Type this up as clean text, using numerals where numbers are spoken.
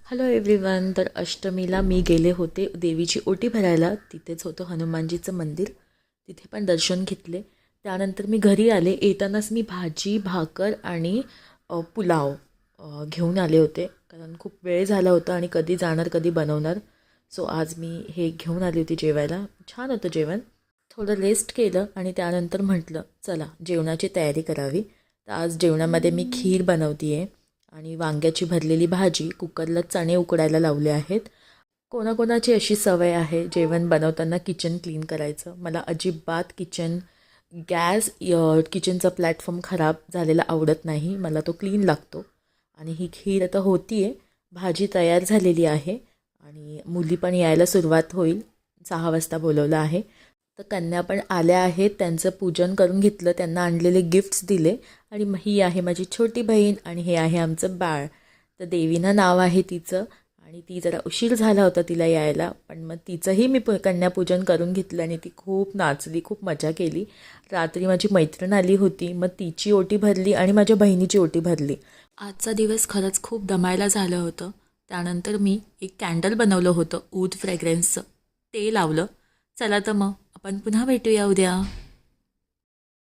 Hello everyone. तर अष्टमीला मी गेले होते देवीची ओटी भरायला. तिथेच होतं हनुमानजीचं मंदिर, तिथे पण दर्शन घेतले. त्यानंतर मी घरी आले. येतानाच मी भाजी भाकर आणि पुलाव घेऊन आले होते, कारण खूप वेळ झाला होता आणि कधी जाणार कधी बनवणार. सो आज मी हे घेऊन आली होती जेवायला. छान होतं जेवण. थोडं रेस्ट केलं आणि त्यानंतर म्हटलं चला जेवणाची तयारी करावी. तर आज जेवणामध्ये मी खीर बनवते आहे आणि वांग्याची भरलेली भाजी. कुकरला चणे उकडायला लावले आहेत. कोणाकोणाची अशी सवय आहे जेवण बनवताना किचन क्लीन करायचं. मला अजिबात किचनचा प्लॅटफॉर्म खराब झालेला आवडत नाही. मला तो क्लीन लागतो. आणि ही खीर आता होती आहे. भाजी तयार झालेली आहे आणि मुली पण यायला सुरुवात होईल. 6 वाजता बोलवलं आहे. तर कन्या पण आल्या आहेत. त्यांचं पूजन करून घेतलं, त्यांना आणलेले गिफ्ट्स दिले. आणि ही आहे माझी छोटी बहीण आणि हे आहे आमचं बाळ. तर देवीनं नाव आहे तिचं. आणि ती जरा उशीर झाला होता तिला यायला, पण मग तिचंही मी कन्यापूजन करून घेतलं आणि ती खूप नाचली, खूप मजा केली. रात्री माझी मैत्रीण आली होती, मग तिची ओटी भरली आणि माझ्या बहिणीची ओटी भरली. आजचा दिवस खरंच खूप दमायला झालं होतं. त्यानंतर मी एक कॅन्डल बनवलं होतं ऊद फ्रेग्रन्सचं, ते लावलं. चला तर मग आपण पुन्हा भेटूया उद्या.